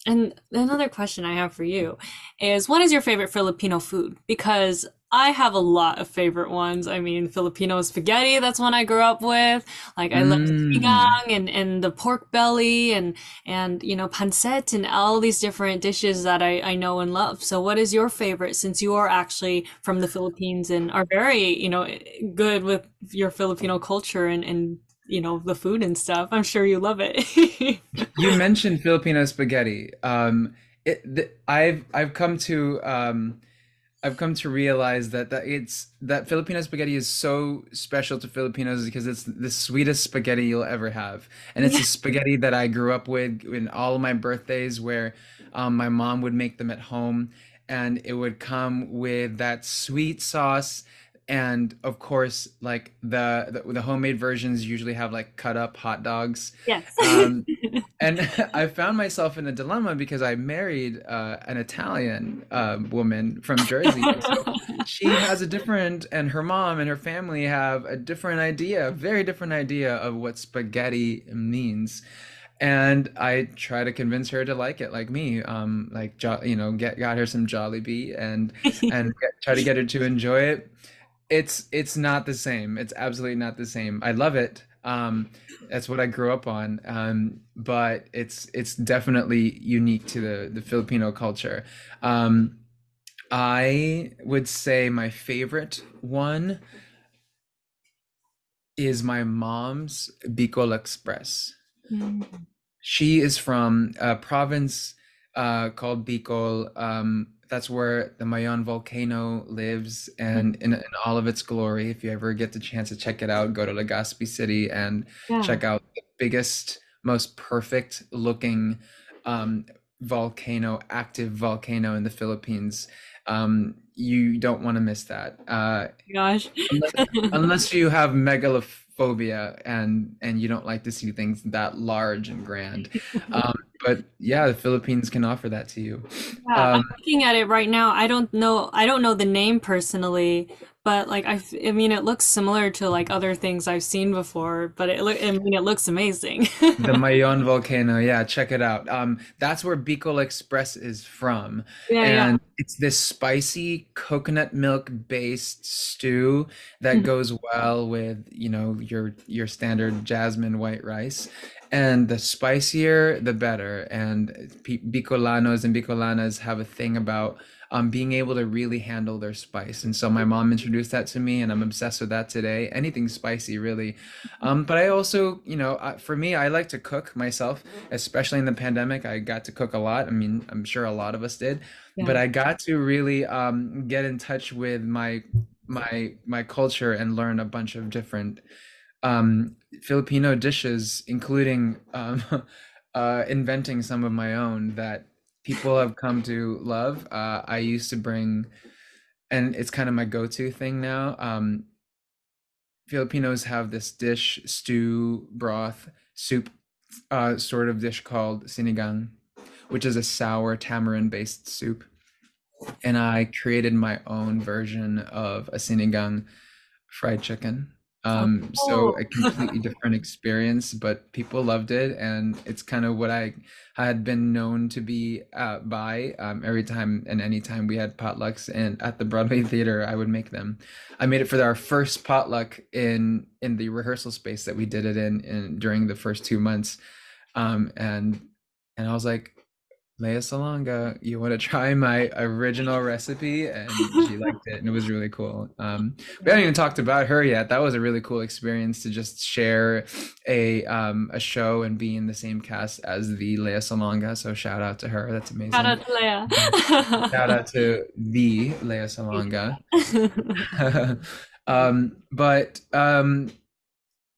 And another question I have for you is, what is your favorite Filipino food? Because I have a lot of favorite ones. I mean, Filipino spaghetti, that's one I grew up with. Like I love Mm. sinigang and the pork belly and pancit and all these different dishes that I know and love. So what is your favorite, since you are actually from the Philippines and are very, good with your Filipino culture and the food and stuff. I'm sure you love it. You mentioned Filipino spaghetti. I've come to realize that Filipino spaghetti is so special to Filipinos because it's the sweetest spaghetti you'll ever have, and it's a spaghetti that I grew up with in all of my birthdays, where my mom would make them at home, and it would come with that sweet sauce. And of course, like the homemade versions usually have like cut up hot dogs. Yes. Um, and I found myself in a dilemma because I married an Italian woman from Jersey. And so she has a different, and her mom and her family have a different idea, a very different idea of what spaghetti means. And I try to convince her to like it like me, like got her some Jollibee and try to get her to enjoy it. It's not the same. It's absolutely not the same. I love it. That's what I grew up on. But it's definitely unique to the Filipino culture. Um, I would say my favorite one is my mom's Bicol Express. Mm, She is from a province called Bicol. That's where the Mayon volcano lives, and in all of its glory. If you ever get the chance to check it out, go to Legazpi City and yeah. check out the biggest, most perfect looking um, active volcano in the Philippines. You don't want to miss that. Gosh. Unless, unless you have megalophobia and you don't like to see things that large and grand. Um, but yeah, the Philippines can offer that to you. Yeah, I'm Um, looking at it right now. I don't know the name personally, but like I mean it looks similar to like other things I've seen before, but I mean it looks amazing. the Mayon volcano, yeah, check it out. That's where Bicol Express is from, Yeah, yeah. and it's this spicy coconut milk based stew that goes well with, your standard jasmine white rice. And the spicier, the better. And Bicolanos and Bicolanas have a thing about being able to really handle their spice. And so my mom introduced that to me, and I'm obsessed with that today. Anything spicy, really. But I also, for me, I like to cook myself, especially in the pandemic. I got to cook a lot. I mean, I'm sure a lot of us did, but Yeah. I got to really get in touch with my culture and learn a bunch of different Filipino dishes, including inventing some of my own that people have come to love. I used to bring, and it's kind of my go-to thing now. Filipinos have this dish, stew, broth, soup, sort of dish called sinigang, which is a sour tamarind-based soup. And I created my own version of a sinigang fried chicken. So Oh, a completely different experience, but people loved it, and it's kind of what I had been known to be by every time and anytime we had potlucks and at the Broadway theater, I would make them. I made it for our first potluck in the rehearsal space that we did it in during the first 2 months, um, and and I was like, Lea Salonga, you want to try my original recipe? And she liked it, and it was really cool. We haven't even talked about her yet. That was a really cool experience to just share a show and be in the same cast as the Lea Salonga. So shout out to her. That's shout amazing. out to Leia. Shout out to the Lea Salonga.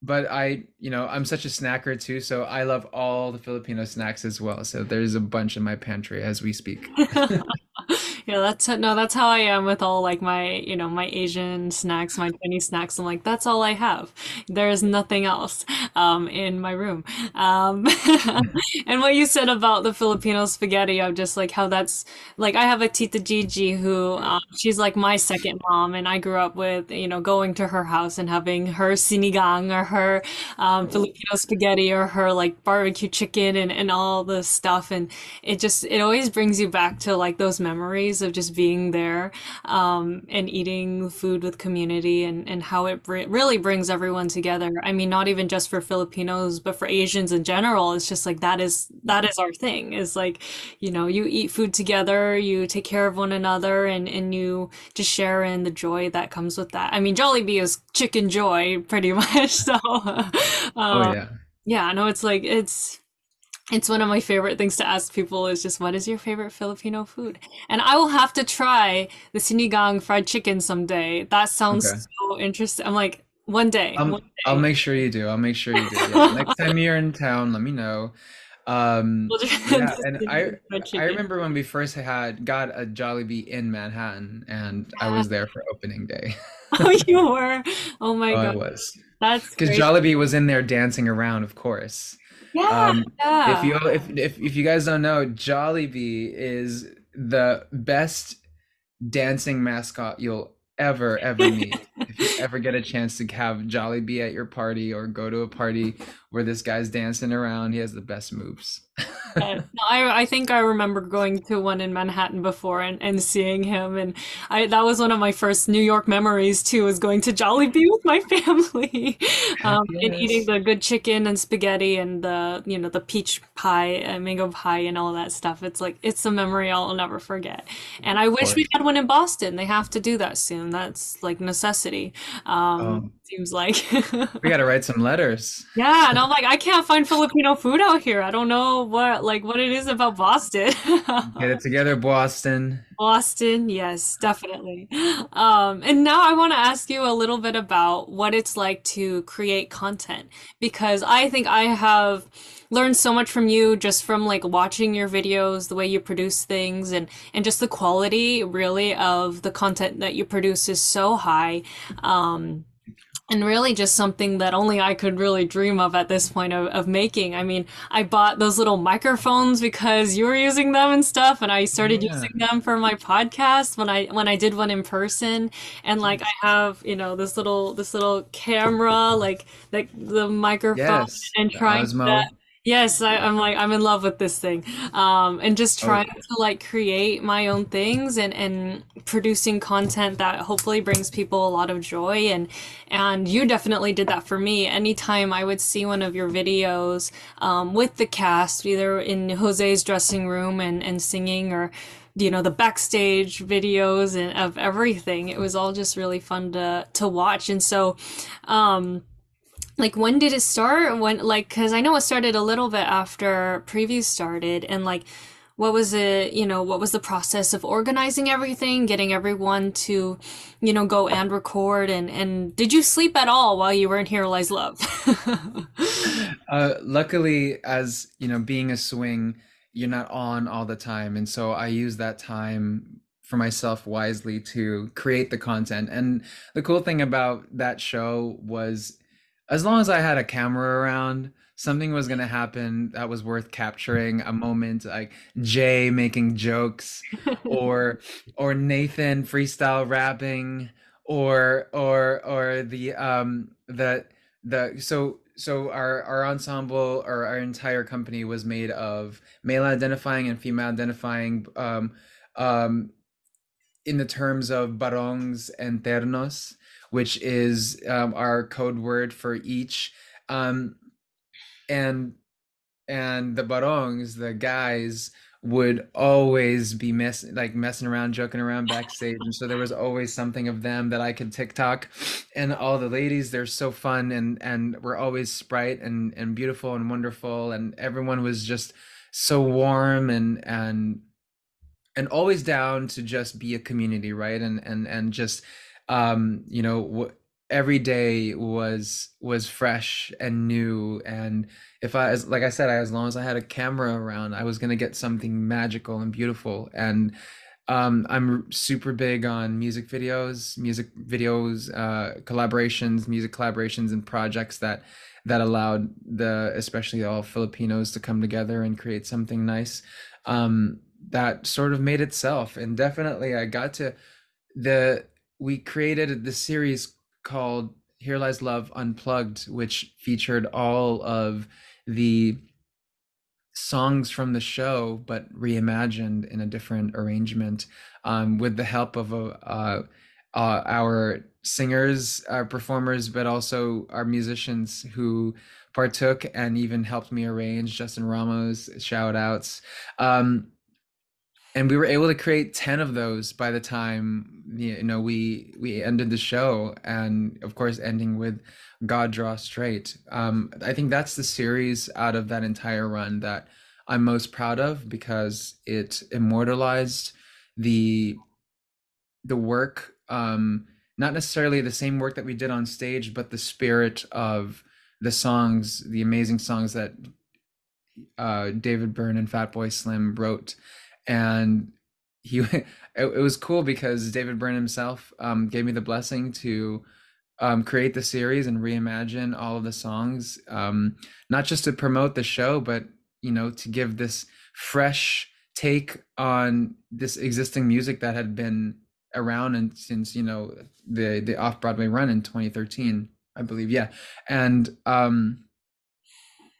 But I'm such a snacker too, so I love all the Filipino snacks as well. So there's a bunch in my pantry as we speak. Yeah, that's no, that's how I am with all like my Asian snacks, my Chinese snacks. I'm like, that's all I have. There is nothing else in my room. Um, and what you said about the Filipino spaghetti, I'm just like how that's like I have a Tita Gigi who she's like my second mom, and I grew up with going to her house and having her sinigang or her Filipino spaghetti or her like barbecue chicken and all the stuff, and it always brings you back to like those memories memories of just being there, and eating food with community, and how it really brings everyone together. I mean, not even just for Filipinos, but for Asians in general. It's just like that is our thing. Is like, you eat food together, you take care of one another, and you just share in the joy that comes with that. I mean, Jollibee is chicken joy pretty much. So, Oh um, yeah. yeah, no, it's like it's one of my favorite things to ask people is just what is your favorite Filipino food? And I will have to try the sinigang fried chicken someday. That Okay. sounds so interesting. I'm like, one day, one I'll day. make sure you do. I'll make sure you do. Yeah. Next time you're in town, let me know. We'll Yeah, just and sinigang fried I chicken. remember when we first had got a Jollibee in Manhattan, and I Yeah. was there for opening day. Oh, you were. Oh my Oh, I God. was. That's Because great. Jollibee was in there dancing around, of course. Yeah, Um, if yeah. you if you guys don't know, Jollibee is the best dancing mascot you'll ever meet. If you ever get a chance to have Jollibee at your party or go to a party where this guy's dancing around, he has the best moves. Yeah. No, I think I remember going to one in Manhattan before and seeing him, and I that was one of my first New York memories too, was going to Jollibee with my family, Heck and eating yes. the good chicken and spaghetti and the peach pie and mango pie and all that stuff. It's like it's a memory I'll never forget, and I Of wish we course. had one in Boston. They have to do that soon. That's like necessity. Um, Seems like. we got to write some letters. Yeah, and I'm like, I can't find Filipino food out here. I don't know what it is about Boston. Get it together, Boston. Boston, yes, definitely. And now I want to ask you a little bit about what it's like to create content because I think I have learned so much from you just from like watching your videos, the way you produce things and just the quality really of the content that you produce is so high. Um, and really just something that only I could really dream of at this point of making. I mean, I bought those little microphones because you were using them and stuff, and I started Yeah. using them for my podcast when I did one in person. And like Nice. I have, this little camera, like the microphone Yes, and the trying Osmo. yes, I'm like I'm in love with this thing, and just Oh trying yeah. to like create my own things and producing content that hopefully brings people a lot of joy and you definitely did that for me. Anytime I would see one of your videos with the cast, either in Jose's dressing room and singing or the backstage videos and of everything, it was all just really fun to watch. And so like when did it start? When like because I know it started a little bit after previews started, and like what was it, what was the process of organizing everything, getting everyone to, go and record and did you sleep at all while you were in Here Lies Love? Luckily, as you know, being a swing, you're not on all the time, and so I use that time for myself wisely to create the content. And the cool thing about that show was, as long as I had a camera around, something was gonna happen that was worth capturing. A moment like Jay making jokes, or Nathan freestyle rapping, or the so our ensemble or our entire company was made of male identifying and female identifying um in the terms of barongs and ternos, which is our code word for each. um and the barongs, the guys, would always be messing around, joking around backstage, and so there was always something of them that I could TikTok. And all the ladies, they're so fun, and were always sprite and beautiful and wonderful, and everyone was just so warm and always down to just be a community, right? And just every day was fresh and new. And if I, like I said, as long as I had a camera around, I was gonna get something magical and beautiful. And I'm super big on music collaborations and projects that allowed the especially all Filipinos to come together and create something nice. That sort of made itself. And definitely I got to the we created the series called Here Lies Love Unplugged, which featured all of the songs from the show, but reimagined in a different arrangement, with the help of our singers, our performers, but also our musicians who partook and even helped me arrange. Justin Ramos, shout outs. Um, and we were able to create 10 of those by the time we ended the show, and of course ending with God Draw Straight. I think that's the series out of that entire run that I'm most proud of, because it immortalized the the work, not necessarily the same work that we did on stage, but the spirit of the songs, the amazing songs that David Byrne and Fatboy Slim wrote. And it was cool because David Byrne himself gave me the blessing to create the series and reimagine all of the songs, not just to promote the show, but to give this fresh take on this existing music that had been around and since the off Broadway run in 2013, I believe. Yeah, and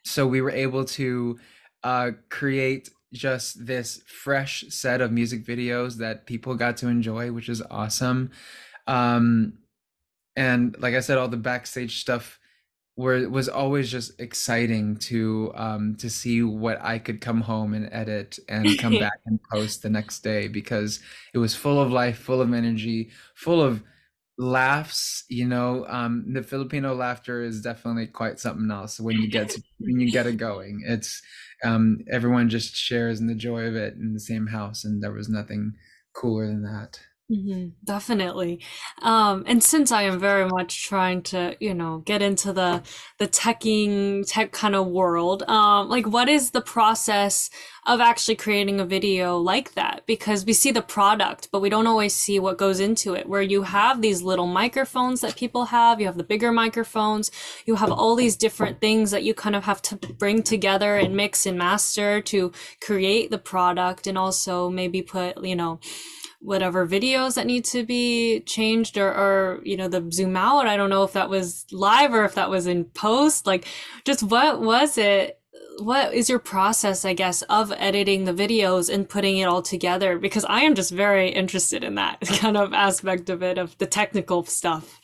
so we were able to create just this fresh set of music videos that people got to enjoy, which is awesome. Um, and like I said, all the backstage stuff was always just exciting to see what I could come home and edit and come back and post the next day, because it was full of life, full of energy, full of laughs. The Filipino laughter is definitely quite something else when you get it going. It's everyone just shares in the joy of it in the same house, and there was nothing cooler than that. Definitely. And since I am very much trying to, get into the tech kind of world, like what is the process of actually creating a video like that? Because we see the product, but we don't always see what goes into it. Where you have these little microphones that people have, you have the bigger microphones, you have all these different things that you kind of have to bring together and mix and master to create the product, and also maybe put, whatever videos that need to be changed, or the zoom out. I don't know if that was live or if that was in post. Like, just what was it? What is your process, I guess, of editing the videos and putting it all together? Because I am just very interested in that kind of aspect of it, of the technical stuff.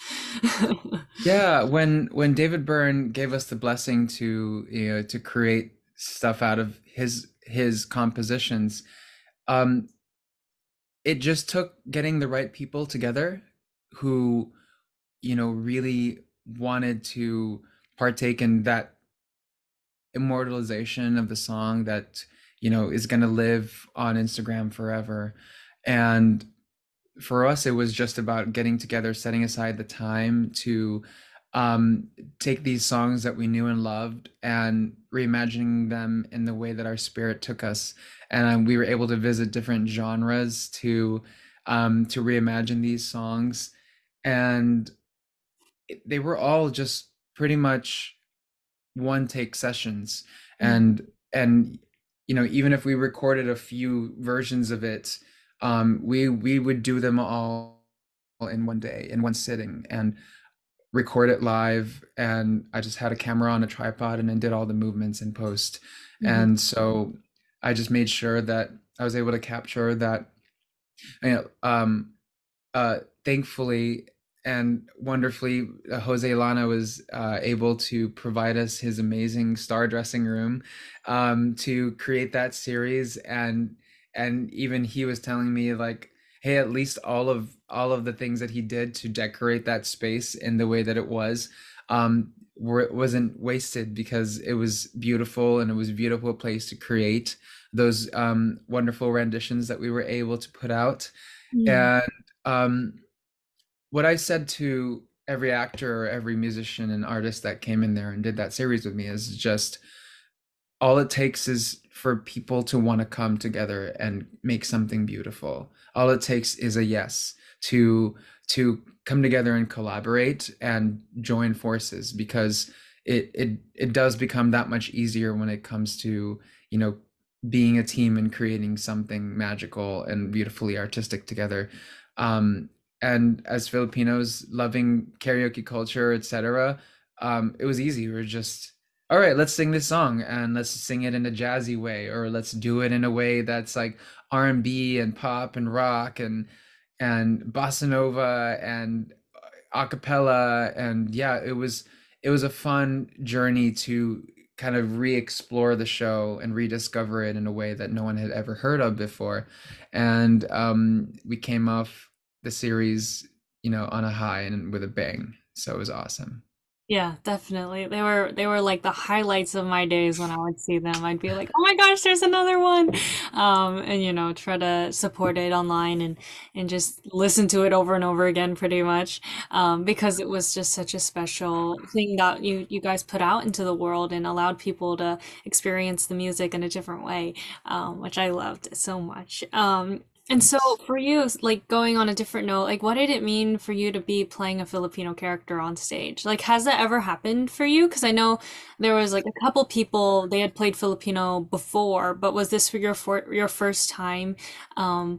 Yeah, when David Byrne gave us the blessing to create stuff out of his compositions, um, it just took getting the right people together who really wanted to partake in that immortalization of the song that is going to live on Instagram forever. And for us, it was just about getting together, setting aside the time to um, take these songs that we knew and loved and reimagining them in the way that our spirit took us. And we were able to visit different genres to reimagine these songs, and they were all just pretty much one take sessions. And even if we recorded a few versions of it, we would do them all in one day, in one sitting, and record it live. And I just had a camera on a tripod and then did all the movements in post. Mhm. And so I just made sure that I was able to capture that. you know, um, Thankfully and wonderfully, Jose Lana was able to provide us his amazing star dressing room to create that series. And even he was telling me, like, hey, at least all of the things that he did to decorate that space in the way that it was, wasn't wasted, because it was beautiful, and it was a beautiful place to create those wonderful renditions that we were able to put out. Mm. And um, what I said to every actor, or every musician and artist that came in there and did that series with me, is just all it takes is for people to want to come together and make something beautiful. All it takes is a yes to come together and collaborate and join forces, because it does become that much easier when it comes to you know being a team and creating something magical and beautifully artistic together. um and as Filipinos loving karaoke culture, etc., it was easy. We were just all right, let's sing this song and let's sing it in a jazzy way, or let's do it in a way that's like R&B and pop and rock and bossa nova and a cappella. And yeah, it was a fun journey to kind of re-explore the show and rediscover it in a way that no one had ever heard of before. And we came off the series, on a high and with a bang. So it was awesome. Yeah, definitely. They were like the highlights of my days when I would see them. I'd be like, "Oh my gosh, there's another one." And try to support it online and just listen to it over and over again pretty much. Because it was just such a special thing that you guys put out into the world and allowed people to experience the music in a different way, which I loved so much. And so Thanks. for you, like going on a different note, like what did it mean for you to be playing a Filipino character on stage? Like has that ever happened for you? Because I know there was like a couple people they had played Filipino before, but was this your first time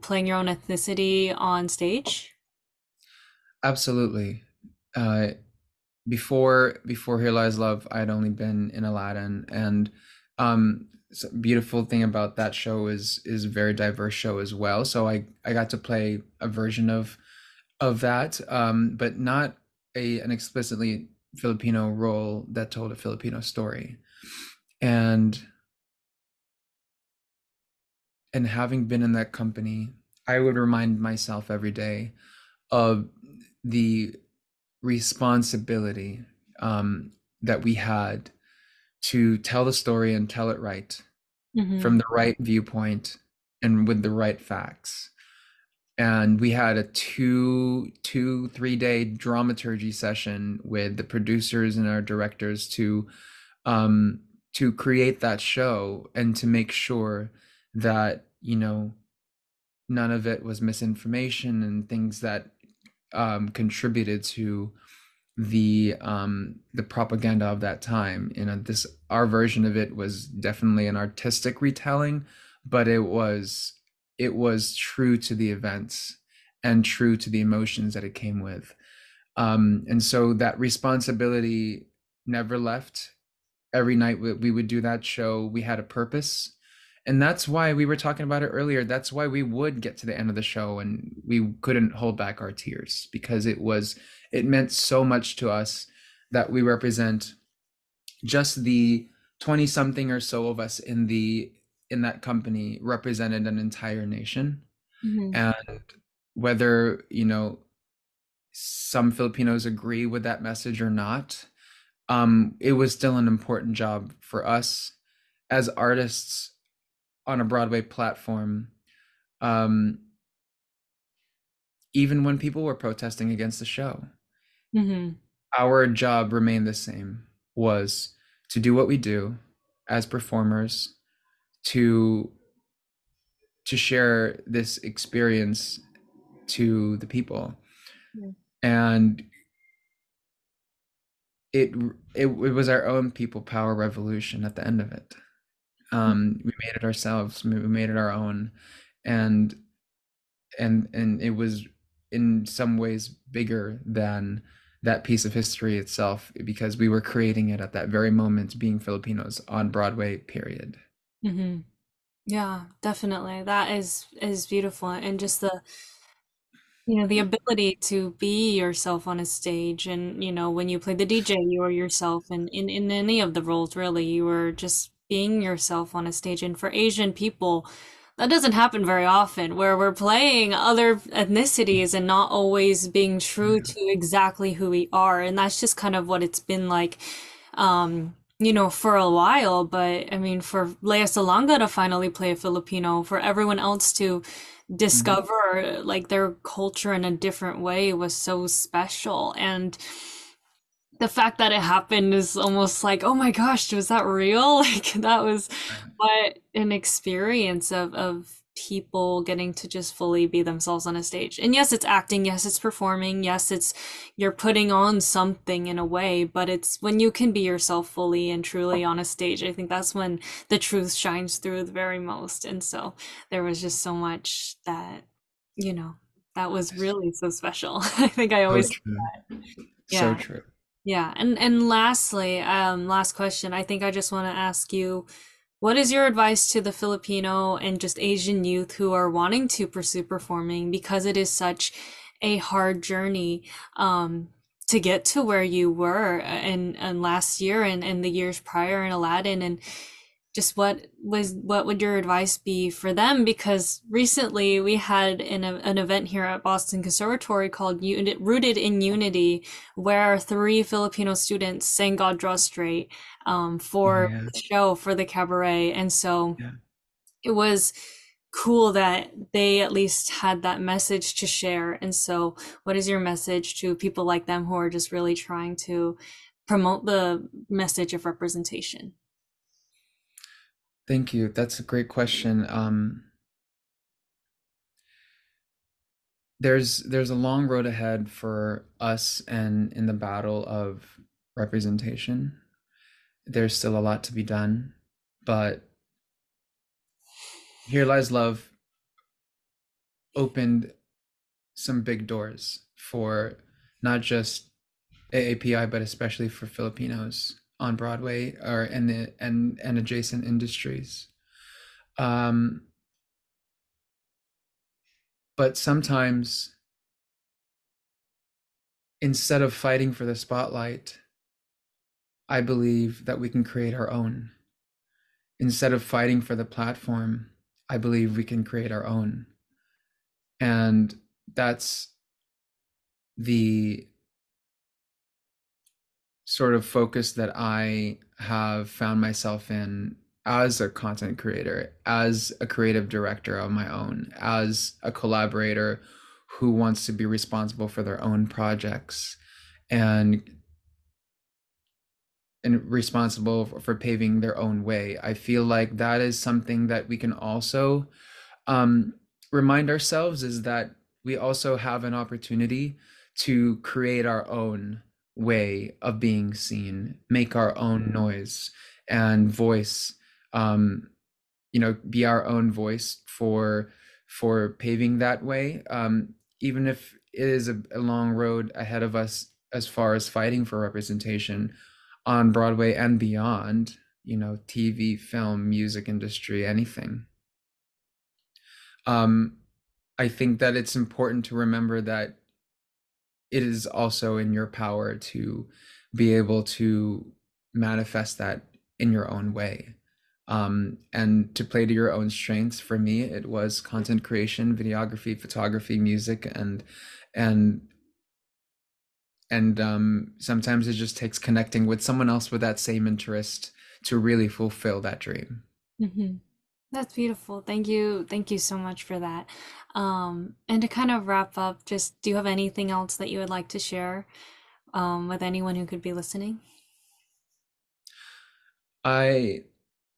playing your own ethnicity on stage? Absolutely. Uh, before Here Lies Love, I'd only been in Aladdin, and beautiful thing about that show is a very diverse show as well. So I got to play a version of that, but not an explicitly Filipino role that told a Filipino story. And having been in that company, I would remind myself every day of the responsibility that we had to tell the story and tell it right Mm-hmm. from the right viewpoint and with the right facts. And we had a 3 day dramaturgy session with the producers and our directors to create that show and to make sure that none of it was misinformation and things that contributed to the propaganda of that time. This our version of it was definitely an artistic retelling, but it was true to the events and true to the emotions that it came with. And so that responsibility never left. Every night we would do that show, we had a purpose. And that's why we were talking about it earlier. That's why we would get to the end of the show and we couldn't hold back our tears because it meant so much to us that we represent just the 20 something or so of us in that company represented an entire nation. Mm-hmm. And whether, some Filipinos agree with that message or not, it was still an important job for us as artists on a Broadway platform, um, even when people were protesting against the show. Mm-hmm. Our job remained the same, was to do what we do as performers, to share this experience to the people. And it it was our own people power revolution at the end of it. We made it ourselves, we made it our own, and it was in some ways bigger than that piece of history itself because we were creating it at that very moment, being Filipinos on Broadway, period. Mm-hmm. Yeah, definitely. That is beautiful. And just the ability to be yourself on a stage and, when you play the DJ, you are yourself and in any of the roles really, you were just being yourself on a stage. And for Asian people, that doesn't happen very often where we're playing other ethnicities and not always being true to exactly who we are. And that's just kind of what it's been like for a while, but I mean, for Lea Salonga to finally play a Filipino, for everyone else to Mhm. discover like their culture in a different way was so special. And the fact that it happened is almost like, oh my gosh, was that real? Like that was what an experience of people getting to just fully be themselves on a stage. And yes, it's acting, yes, it's performing, yes, it's you're putting on something in a way, but it's when you can be yourself fully and truly on a stage, I think that's when the truth shines through the very most. And so there was just so much you know, that was really so special. I think I So always, true. So yeah. true. Yeah, and lastly, last question. I think I just want to ask you, what is your advice to the Filipino and just Asian youth who are wanting to pursue performing because it is such a hard journey to get to where you were and last year and the years prior in Aladdin, and just what would your advice be for them? Because recently we had an event here at Boston Conservatory called Rooted in Unity, where three Filipino students sang God Draw Straight Oh for yeah. the show, for the cabaret. And so Yeah. it was cool that they at least had that message to share. And so, what is your message to people like them who are just really trying to promote the message of representation? Thank you. That's a great question. There's a long road ahead for us and in the battle of representation. There's still a lot to be done, but Here Lies Love opened some big doors for not just AAPI, but especially for Filipinos on Broadway or in the and adjacent industries. Um, but sometimes instead of fighting for the spotlight, I believe that we can create our own. Instead of fighting for the platform, I believe we can create our own. And that's the sort of focus that I have found myself in as a content creator, as a creative director of my own, as a collaborator who wants to be responsible for their own projects and responsible for paving their own way. I feel like that is something that we can also um, remind ourselves is that we also have an opportunity to create our own way of being seen, make our own noise and voice, um, be our own voice for paving that way. Even if it is a long road ahead of us as far as fighting for representation on Broadway and beyond, TV, film, music industry, anything. Um, I think that it's important to remember that it is also in your power to be able to manifest that in your own way. And to play to your own strengths. For me, it was content creation, videography, photography, music, and sometimes it just takes connecting with someone else with that same interest to really fulfill that dream. Hmm. That's beautiful. Thank you. Thank you so much for that. And to kind of wrap up, just do you have anything else that you would like to share with anyone who could be listening? I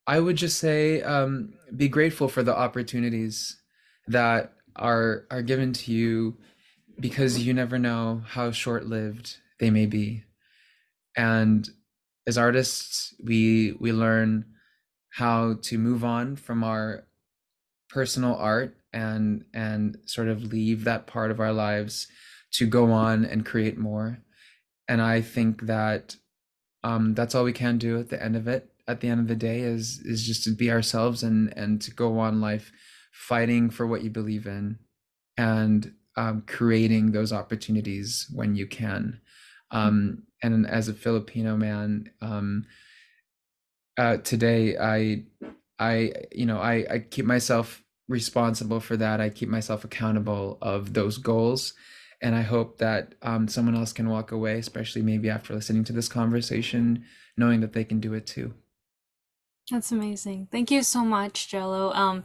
I would just say be grateful for the opportunities that are given to you because you never know how short-lived they may be. And as artists, we learn how to move on from our personal art and sort of leave that part of our lives to go on and create more. And I think that that's all we can do at the end of it. At the end of the day, is just to be ourselves and to go on life, fighting for what you believe in, and creating those opportunities when you can. And as a Filipino man, today I keep myself responsible for that. I keep myself accountable of those goals, and I hope that someone else can walk away, especially maybe after listening to this conversation, knowing that they can do it too. That's amazing. Thank you so much, Jello.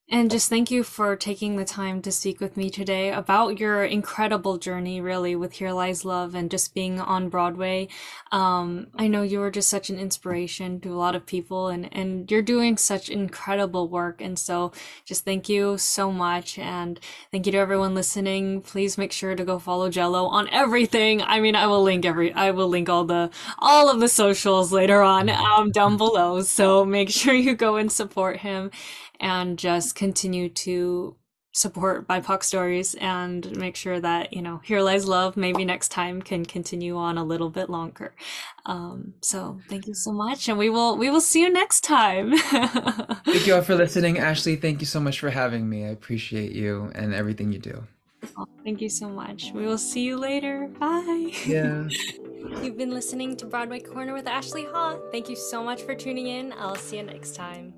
And just thank you for taking the time to speak with me today about your incredible journey, really, with Here Lies Love and just being on Broadway. I know you were just such an inspiration to a lot of people, and you're doing such incredible work. And so just thank you so much. And thank you to everyone listening. Please make sure to go follow Jello on everything. I mean, I will link all of the socials later on, down below. So make sure you go and support him and just continue support BIPOC stories and make sure that, Here Lies Love maybe next time can continue on a little bit longer. So thank you so much, and we will see you next time. Thank you all for listening. Ashley, thank you so much for having me. I appreciate you and everything you do. Thank you so much. We will see you later. Bye. Yeah. You've been listening to Broadway Corner with Ashley Ha. Thank you so much for tuning in. I'll see you next time.